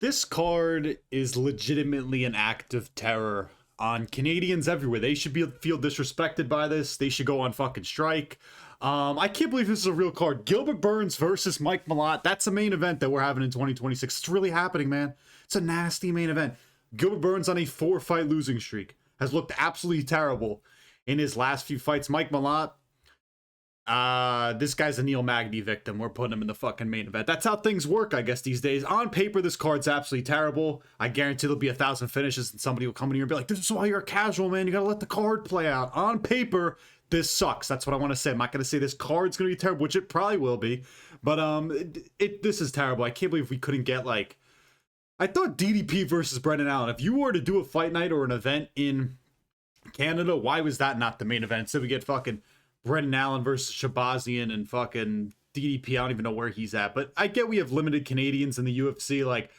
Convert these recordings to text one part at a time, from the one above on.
This card is legitimately an act of terror on Canadians everywhere. They should feel disrespected by this. They should go on fucking strike. I can't believe this is a real card. Gilbert Burns versus Mike Malott. That's a main event that we're having in 2026. It's really happening, man. It's a nasty main event. Gilbert Burns on a 4-fight losing streak has looked absolutely terrible in his last few fights. Mike Malott, this guy's a Neil Magny victim. We're putting him in the fucking main event. That's how things work, I guess, these days. On paper, this card's absolutely terrible. I guarantee there'll be 1,000 finishes and somebody will come in here and be like, this is why you're a casual, man. You gotta let the card play out. On paper, this sucks. That's what I want to say. I'm not going to say this card's going to be terrible, which it probably will be. But this is terrible. I can't believe we couldn't get, like... I thought DDP versus Brendan Allen. If you were to do a fight night or an event in Canada, why was that not the main event? So we get fucking Brendan Allen versus Shabazian and fucking DDP. I don't even know where he's at. But I get we have limited Canadians in the UFC, like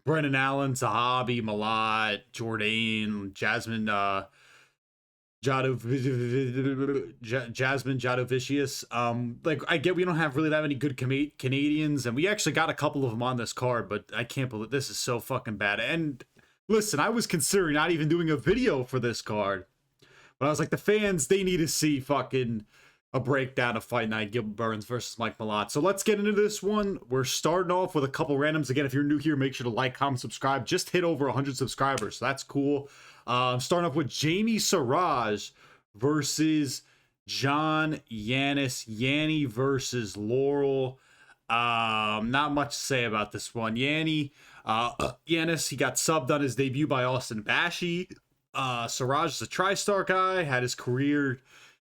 Brendan Allen, Zahabi, Malott, Jourdain, Jasmine, Jasmine Jasudavicius. Like, I get we don't have really that many good Canadians, and we actually got a couple of them on this card, but I can't believe this is so fucking bad. And listen, I was considering not even doing a video for this card, but I was like, the fans, they need to see fucking a breakdown of Fight Night, Gilbert Burns versus Mike Malott. So let's get into this one. We're starting off with a couple randoms. Again, if you're new here, make sure to like, comment, subscribe. Just hit over 100 subscribers, so that's cool. Starting off with Jamie Siraj versus John Yanis. Yanni versus Laurel. Not much to say about this one. Yanis, he got subbed on his debut by Austin Bashi. Siraj is a TriStar guy, had his career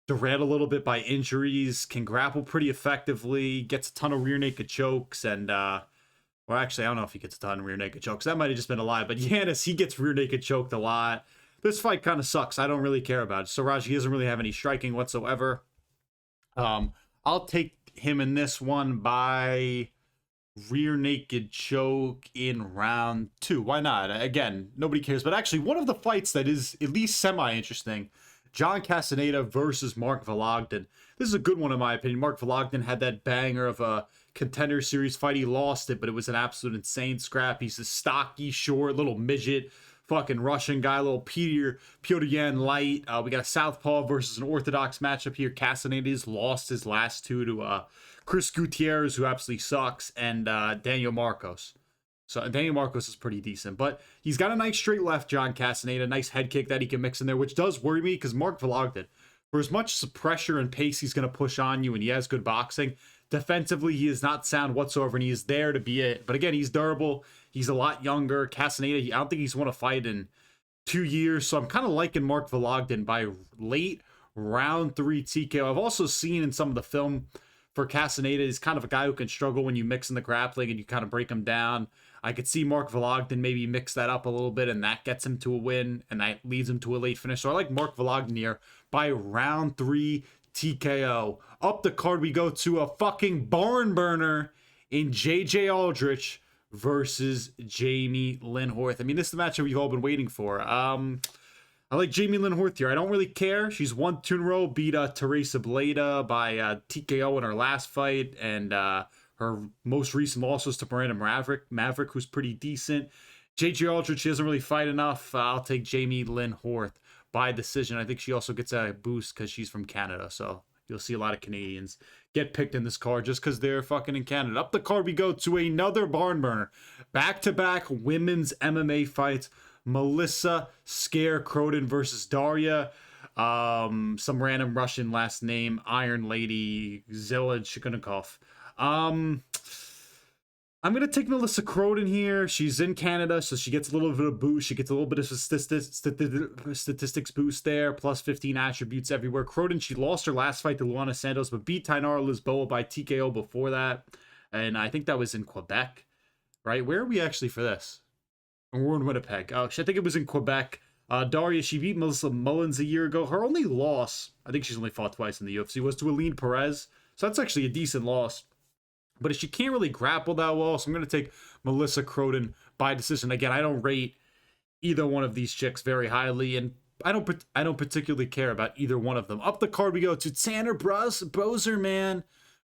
derailed a little bit by injuries, can grapple pretty effectively, gets a ton of rear naked chokes, and well, actually, I don't know if he gets a ton of rear naked chokes. That might have just been a lie, but Yanis, he gets rear naked choked a lot. This fight kind of sucks. I don't really care about it. Siraj, he doesn't really have any striking whatsoever. I'll take him in this one by rear naked choke in round 2. Why not? Again, nobody cares. But actually, one of the fights that is at least semi-interesting, John Castaneda versus Mark Vologden. This is a good one in my opinion. Mark Vologden had that banger of a Contender Series fight. He lost it, but it was an absolute insane scrap. He's a stocky, short, little midget, fucking Russian guy, little Petr Yan light. We got a southpaw versus an orthodox matchup here. Castaneda's lost his last two to Chris Gutierrez, who absolutely sucks, and Daniel Marcos. So Daniel Marcos is pretty decent, but he's got a nice straight left, John Castaneda, nice head kick that he can mix in there, which does worry me because Mark Vologden, for as much pressure and pace he's going to push on you, and he has good boxing, defensively he is not sound whatsoever, and he is there to be it. But again, he's durable. He's a lot younger. Castaneda, I don't think he's won a fight in 2 years, so I'm kind of liking Mark Vologden by late round 3 TKO. I've also seen in some of the film for Castaneda, he's kind of a guy who can struggle when you mix in the grappling and you kind of break him down. I could see Mark Vologden maybe mix that up a little bit, and that gets him to a win, and that leads him to a late finish. So I like Mark Vologden here by round 3 TKO. Up the card, we go to a fucking barn burner in JJ Aldrich versus Jamie Linhorth. I mean, this is the matchup we've all been waiting for. I like Jamie Linhorth here. I don't really care. She's won 2 in a row, beat Teresa Bleda by TKO in her last fight, and her most recent loss was to Miranda Maverick, who's pretty decent. JJ Aldrich, she doesn't really fight enough. I'll take Jamie Linhorth by decision. I think she also gets a boost because she's from Canada, so you'll see a lot of Canadians get picked in this card just because they're fucking in Canada. Up the card, we go to another barn burner. Back-to-back women's MMA fights. Melissa Scare Croden versus Daria. Some random Russian last name. Iron Lady. Zila Shikunikov. I'm going to take Melissa Croden here. She's in Canada, so she gets a little bit of boost. She gets a little bit of statistics boost there, plus 15 attributes everywhere. Croden, she lost her last fight to Luana Santos, but beat Tainara Lisboa by TKO before that. And I think that was in Quebec, right? Where are we actually for this? We're in Winnipeg. Oh, I think it was in Quebec. Daria, she beat Melissa Mullins a year ago. Her only loss, I think she's only fought twice in the UFC, was to Aline Perez. So that's actually a decent loss. But she can't really grapple that well, so I'm going to take Melissa Croden by decision. Again, I don't rate either one of these chicks very highly, and I don't particularly care about either one of them. Up the card we go to Tanner Brozerman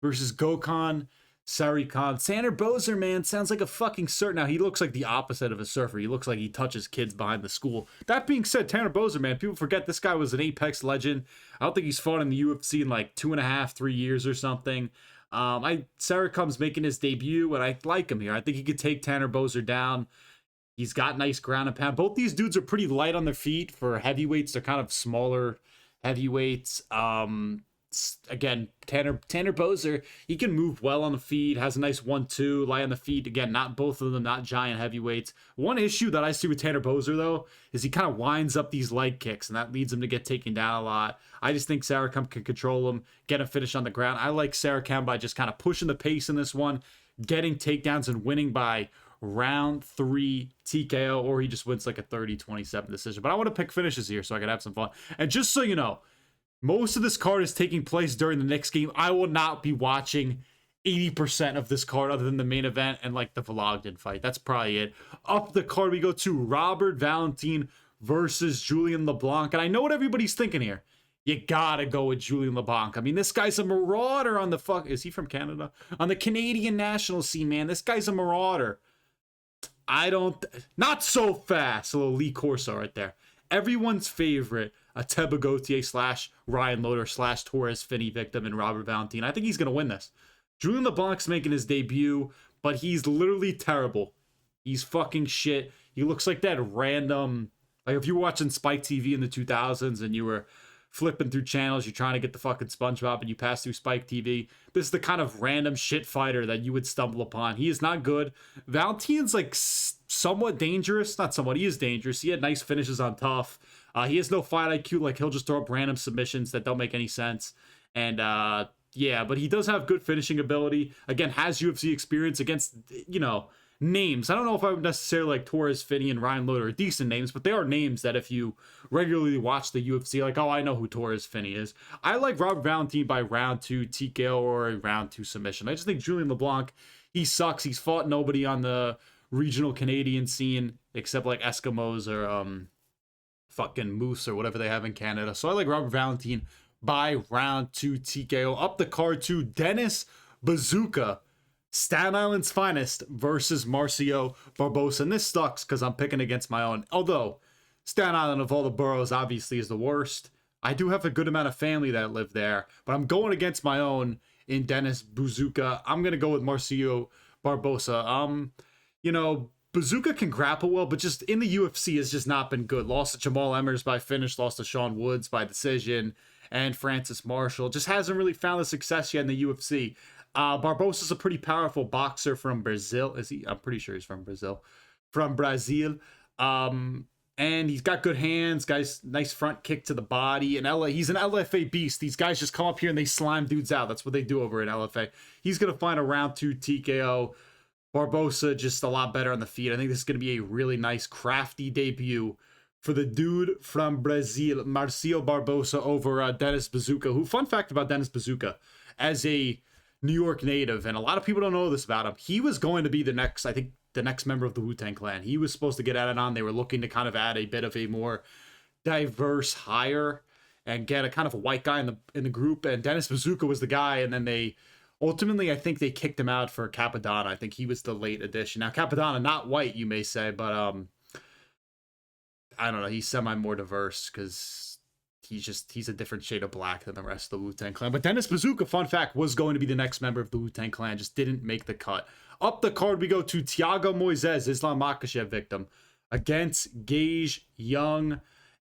versus Gokhan Sari Khan. Tanner Boser, man, sounds like a fucking surfer. Now, he looks like the opposite of a surfer. He looks like he touches kids behind the school. That being said, Tanner Boser, man, people forget this guy was an Apex legend. I don't think he's fought in the UFC in like 2.5, 3 years or something. Sari Khan's making his debut, and I like him here. I think he could take Tanner Boser down. He's got nice ground and pound. Both these dudes are pretty light on their feet for heavyweights. They're kind of smaller heavyweights. Again, Tanner Boser, he can move well on the feet, has a nice 1-2, lie on the feet. Again, not both of them, not giant heavyweights. One issue that I see with Tanner Boser, though, is he kind of winds up these leg kicks, and that leads him to get taken down a lot. I just think Sari Khan can control him, get a finish on the ground. I like Sari Khan by just kind of pushing the pace in this one, getting takedowns and winning by round 3 TKO, or he just wins like a 30-27 decision. But I want to pick finishes here so I can have some fun. And just so you know, most of this card is taking place during the next game. I will not be watching 80% of this card other than the main event and like the Vologden fight. That's probably it. Up the card, we go to Robert Valentin versus Julian LeBlanc. And I know what everybody's thinking here. You gotta go with Julian LeBlanc. I mean, this guy's a marauder on the fuck. Is he from Canada? On the Canadian national scene, man. This guy's a marauder. Not so fast. A little Lee Corso right there. Everyone's favorite, a Teba Gautier / Ryan Loder / Torres Finney victim in Robert Valentin. I think he's going to win this. Julian LeBlanc's making his debut, but he's literally terrible. He's fucking shit. He looks like that random, like if you were watching Spike TV in the 2000s and you were flipping through channels, you're trying to get the fucking SpongeBob and you pass through Spike TV. This is the kind of random shit fighter that you would stumble upon. He is not good. Valentin's like somewhat dangerous. Not somewhat, he is dangerous. He had nice finishes on Tough. He has no fight IQ. Like, he'll just throw up random submissions that don't make any sense. And yeah, but he does have good finishing ability. Again, has UFC experience against, you know, names. I don't know if I would necessarily like Torres Finney and Ryan Loder are decent names, but they are names that if you regularly watch the UFC, like, oh, I know who Torres Finney is. I like Robert Valentin by round 2 TKO or a round 2 submission. I just think Julian LeBlanc, he sucks. He's fought nobody on the regional Canadian scene except like Eskimos or fucking Moose or whatever they have in Canada. So I like Robert Valentin by round 2 TKO. Up the card to Dennis Bazooka, Staten Island's finest, versus Marcio Barbosa. And this sucks because I'm picking against my own. Although Staten Island of all the boroughs obviously is the worst. I do have a good amount of family that live there, but I'm going against my own in Dennis Bazooka. I'm going to go with Marcio Barbosa. You know, Bazooka can grapple well, but just in the UFC has just not been good. Lost to Jamal Emmers by finish, lost to Sean Woods by decision, and Francis Marshall. Just hasn't really found the success yet in the UFC. Barbosa's a pretty powerful boxer from Brazil. Is he? I'm pretty sure he's from Brazil. From Brazil. And he's got good hands, guys. Nice front kick to the body. And he's an LFA beast. These guys just come up here and they slime dudes out. That's what they do over in LFA. He's going to find a round 2 TKO. Barbosa just a lot better on the feet. I think this is going to be a really nice, crafty debut for the dude from Brazil, Marcio Barbosa, over Dennis Bazooka, who, fun fact about Dennis Bazooka, as a New York native, and a lot of people don't know this about him, he was going to be the next member of the Wu-Tang Clan. He was supposed to get added on. They were looking to kind of add a bit of a more diverse hire and get a kind of a white guy in the group, and Dennis Bazooka was the guy, and then they ultimately, I think they kicked him out for Capadonna. I think he was the late addition. Now, Capadonna, not white, you may say, but I don't know. He's semi more diverse because he's a different shade of black than the rest of the Wu-Tang Clan. But Dennis Bazooka, fun fact, was going to be the next member of the Wu-Tang Clan, just didn't make the cut. Up the card, we go to Thiago Moises, Islam Makhachev victim, against Gage Young.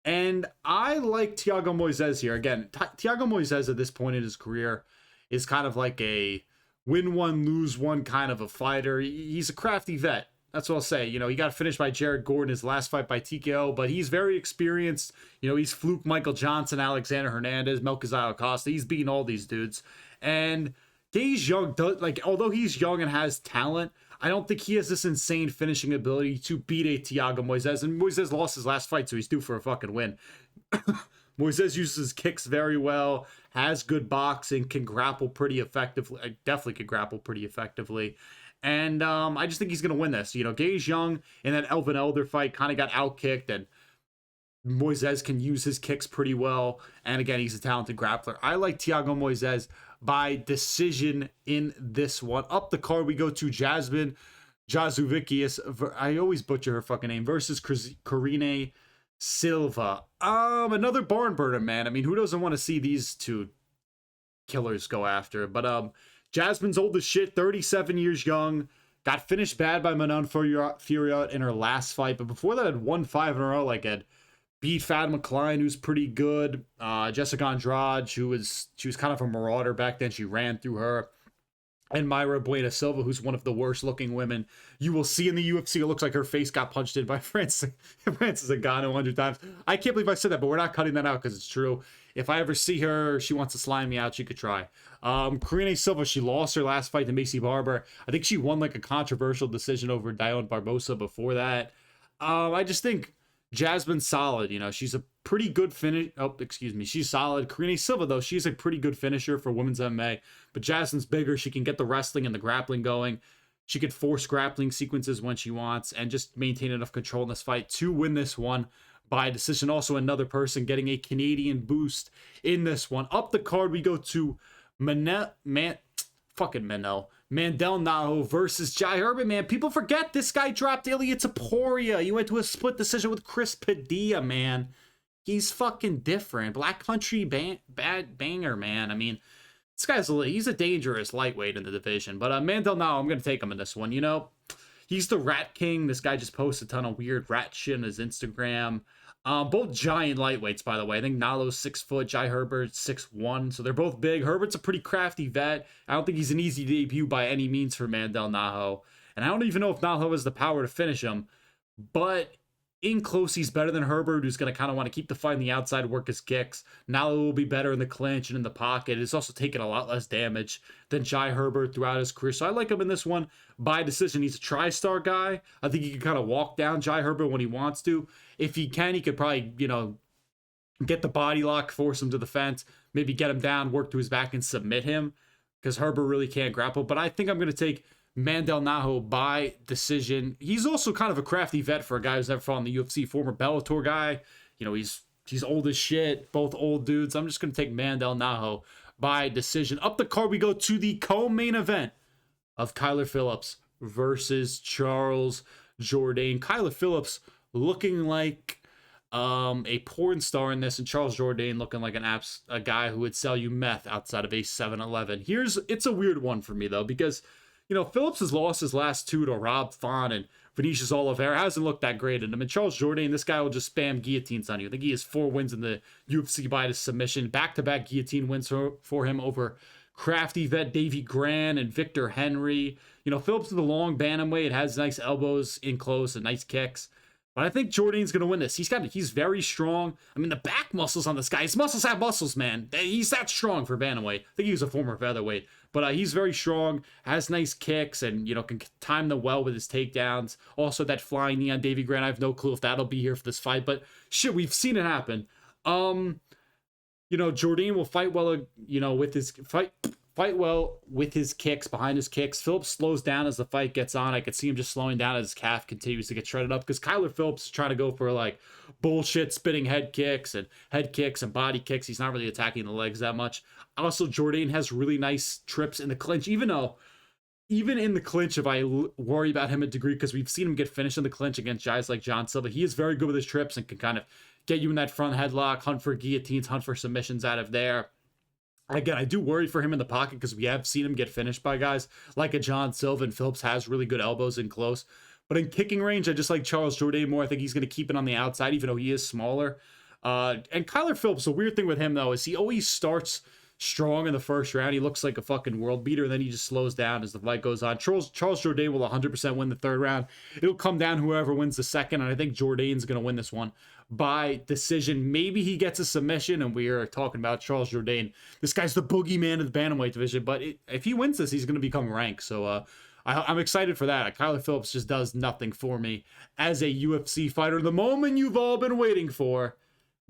And I like Thiago Moises here. Again, Thiago Moises at this point in his career is kind of like a win one, lose one kind of a fighter. He's a crafty vet. That's what I'll say. You know, he got finished by Jared Gordon, his last fight by TKO, but he's very experienced. You know, he's fluked Michael Johnson, Alexander Hernandez, Melchizedek Acosta. He's beaten all these dudes. And Gage Young, although he's young and has talent, I don't think he has this insane finishing ability to beat a Thiago Moises. And Moises lost his last fight, so he's due for a fucking win. Moises uses kicks very well, has good boxing, can grapple pretty effectively. Definitely can grapple pretty effectively. And I just think he's going to win this. You know, Gage Young in that Elvin Elder fight kind of got outkicked, and Moises can use his kicks pretty well. And again, he's a talented grappler. I like Thiago Moises by decision in this one. Up the card, we go to Jasmine Jasudavicius. I always butcher her fucking name. Versus Karine Silva. Another barn burner, man. I mean, who doesn't want to see these two killers go after? But Jasmine's old as shit, 37 years young. Got finished bad by Manon Furiat in her last fight, but before that had won 5 in a row. Like, had beat Fatima Klein, who's pretty good. Jessica Andrade, she was kind of a marauder back then. She ran through her. And Mayra Bueno Silva, who's one of the worst looking women you will see in the UFC. It looks like her face got punched in by Francis Ngannou 100 times. I can't believe I said that, but we're not cutting that out because it's true. If I ever see her, she wants to slime me out, she could try. Karine Silva, she lost her last fight to Macy Barber. I think she won like a controversial decision over Dione Barbosa before that. I just think Jasmine's solid. You know, she's a pretty good finish. Oh, excuse me. She's solid. Karine Silva, though, she's a pretty good finisher for women's MMA. But Jasmine's bigger. She can get the wrestling and the grappling going. She could force grappling sequences when she wants and just maintain enough control in this fight to win this one by decision. Also, another person getting a Canadian boost in this one. Up the card, we go to Mandel Nallo versus Jai Herbert, man. People forget this guy dropped Ilia Topuria. He went to a split decision with Chris Padilla, man. He's fucking different. Black Country bad banger, man. I mean, this he's a dangerous lightweight in the division. But Mandel Nallo, I'm going to take him in this one. You know, he's the Rat King. This guy just posts a ton of weird rat shit on his Instagram. Both giant lightweights, by the way. I think Nallo's 6 foot, Jai Herbert's 6'1", so they're both big. Herbert's a pretty crafty vet. I don't think he's an easy debut by any means for Mandel Nallo. And I don't even know if Nallo has the power to finish him. But in close, he's better than Herbert, who's going to kind of want to keep the fight on the outside, work his kicks. Nallo will be better in the clinch and in the pocket. He's also taken a lot less damage than Jai Herbert throughout his career. So I like him in this one by decision. He's a tri-star guy. I think he can kind of walk down Jai Herbert when he wants to. If he can, he could probably, you know, get the body lock, force him to the fence, maybe get him down, work to his back, and submit him, because Herbert really can't grapple. But I think I'm going to take Mandel Nallo by decision. He's also kind of a crafty vet for a guy who's never fought in the UFC, former Bellator guy. You know, he's old as shit, both old dudes. I'm just going to take Mandel Nallo by decision. Up the card, we go to the co-main event of Kyler Phillips versus Charles Jourdain. Kyler Phillips looking like a porn star in this, and Charles Jourdain looking like a guy who would sell you meth outside of a 7-Eleven. It's a weird one for me, though, because, you know, Phillips has lost his last 2 to Rob Font and Vinicius Oliveira. Hasn't looked that great in him. And Charles Jourdain, this guy will just spam guillotines on you. I think he has 4 wins in the UFC by submission. Back-to-back guillotine wins for him over crafty vet Davey Gran and Victor Henry. You know, Phillips is a long bantamweight. It has nice elbows in close and nice kicks. But I think Jourdain's going to win this. He's very strong. I mean, the back muscles on this guy. His muscles have muscles, man. He's that strong for bantamweight. I think he was a former featherweight. But he's very strong, has nice kicks, and, you know, can time them well with his takedowns. Also, that flying knee on Davey Grant, I have no clue if that'll be here for this fight. But, shit, we've seen it happen. You know, Jourdain will fight well, you know, with his fight well with his kicks, behind his kicks. Phillips slows down as the fight gets on. I could see him just slowing down as his calf continues to get shredded up, because Kyler Phillips is trying to go for, like, bullshit spinning head kicks and body kicks. He's not really attacking the legs that much. Also, Jourdain has really nice trips in the clinch, even in the clinch, if I worry about him a degree, because we've seen him get finished in the clinch against guys like John Silva. He is very good with his trips and can kind of get you in that front headlock, hunt for guillotines, hunt for submissions out of there. Again, I do worry for him in the pocket, because we have seen him get finished by guys like a John Silva, and Phillips has really good elbows in close. But in kicking range, I just like Charles Jourdain more. I think he's going to keep it on the outside, even though he is smaller. And Kyler Phillips, the weird thing with him, though, is he always starts strong in the first round. He looks like a fucking world beater, and then he just slows down as the fight goes on. Charles Jourdain will 100% win the third round. It'll come down whoever wins the second, and I think Jourdain's going to win this one by decision. Maybe he gets a submission, and we are talking about Charles Jourdain. This guy's the boogeyman of the bantamweight division, but if he wins this, he's going to become ranked. So I'm excited for that. Kyler Phillips just does nothing for me as a UFC fighter. The moment you've all been waiting for,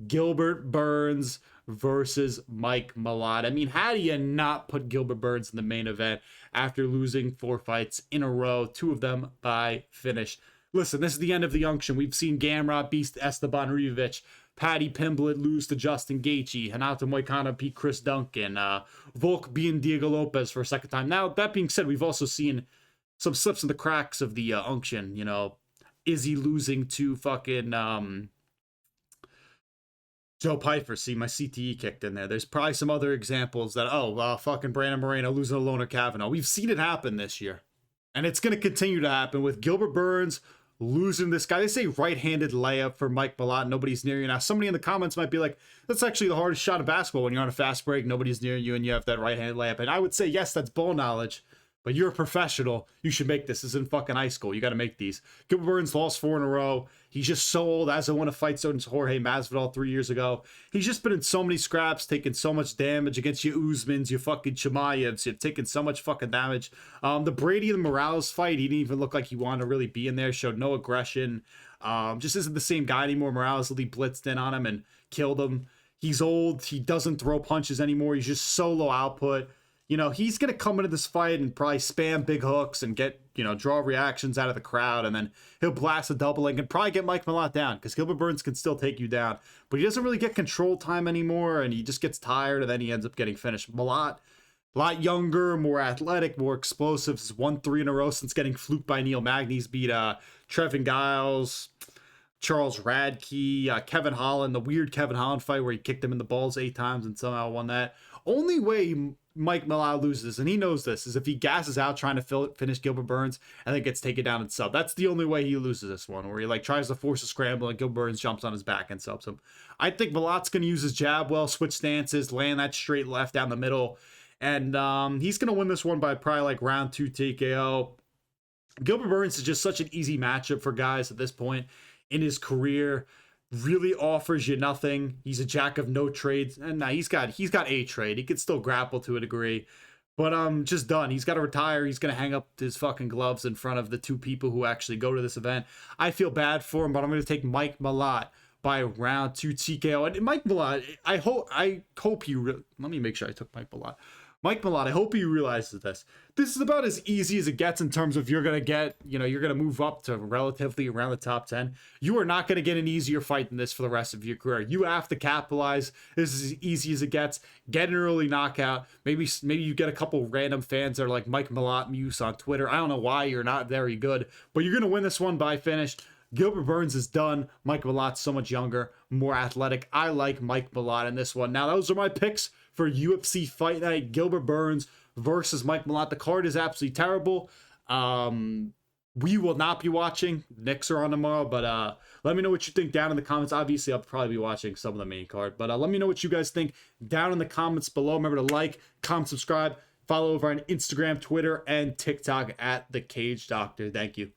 Gilbert Burns versus Mike Malott. I mean, how do you not put Gilbert Burns in the main event after losing 4 fights in a row, 2 of them by finish? Listen, this is the end of the unction. We've seen Gamrot beast Esteban Rivovic. Paddy Pimblett lose to Justin Gaethje, Renato Moicano beat Chris Duncan, Volk beating Diego Lopez for a second time. Now, that being said, we've also seen some slips in the cracks of the unction, you know, Izzy losing to fucking Joe Piper. See, my CTE kicked in there. There's probably some other examples that, fucking Brandon Moreno losing to Loner Kavanaugh. We've seen it happen this year. And it's going to continue to happen with Gilbert Burns losing this guy. They say right-handed layup for Mike Malott. Nobody's near you. Now, somebody in the comments might be like, that's actually the hardest shot of basketball when you're on a fast break, nobody's near you, and you have that right-handed layup. And I would say, yes, that's ball knowledge. But you're a professional. You should make this. This is in fucking high school. You got to make these. Gilbert Burns lost 4 in a row. He's just so old. Hasn't won a fight since Jorge Masvidal 3 years ago. He's just been in so many scraps, taking so much damage against your Usmans, your fucking Chimaevs. You've taken so much fucking damage. The Brady and Morales fight, he didn't even look like he wanted to really be in there. Showed no aggression. Just isn't the same guy anymore. Morales really blitzed in on him and killed him. He's old. He doesn't throw punches anymore. He's just solo output. You know, he's going to come into this fight and probably spam big hooks and get, you know, draw reactions out of the crowd. And then he'll blast a double leg and probably get Mike Malott down because Gilbert Burns can still take you down. But he doesn't really get control time anymore and he just gets tired and then he ends up getting finished. Malott, a lot younger, more athletic, more explosive. He's won 3 in a row since getting fluked by Neil Magny. He's beat Trevin Giles, Charles Radke, Kevin Holland, the weird Kevin Holland fight where he kicked him in the balls 8 times and somehow won that. Only way Mike Malott loses, and he knows this, is if he gasses out trying to finish Gilbert Burns and then gets taken down and sub. That's the only way he loses this one, where he like tries to force a scramble and Gilbert Burns jumps on his back and subs him. I think Malott's going to use his jab well, switch stances, land that straight left down the middle, and he's going to win this one by probably like round 2 TKO. Gilbert Burns is just such an easy matchup for guys at this point in his career. Really offers you nothing. He's a jack of no trades. And now he's got a trade. He could still grapple to a degree. But just done. He's got to retire. He's going to hang up his fucking gloves in front of the 2 people who actually go to this event. I feel bad for him, but I'm going to take Mike Malott by round 2 TKO. And Mike Malott, I hope he let me make sure I took Mike Malott. Mike Malott, I hope he realizes this. This is about as easy as it gets in terms of you're going to get, you know, you're going to move up to relatively around the top 10. You are not going to get an easier fight than this for the rest of your career. You have to capitalize. This is as easy as it gets. Get an early knockout. Maybe you get a couple random fans that are like Mike Malott Muse on Twitter. I don't know why you're not very good, but you're going to win this one by finish. Gilbert Burns is done. Mike Malott's so much younger, more athletic. I like Mike Malott in this one. Now, those are my picks for UFC Fight Night. Gilbert Burns versus Mike Malott. The card is absolutely terrible. We will not be watching. Knicks are on tomorrow, but let me know what you think down in the comments. Obviously, I'll probably be watching some of the main card, but let me know what you guys think down in the comments below. Remember to like, comment, subscribe, follow over on Instagram, Twitter, and TikTok at The Cage Doctor. Thank you.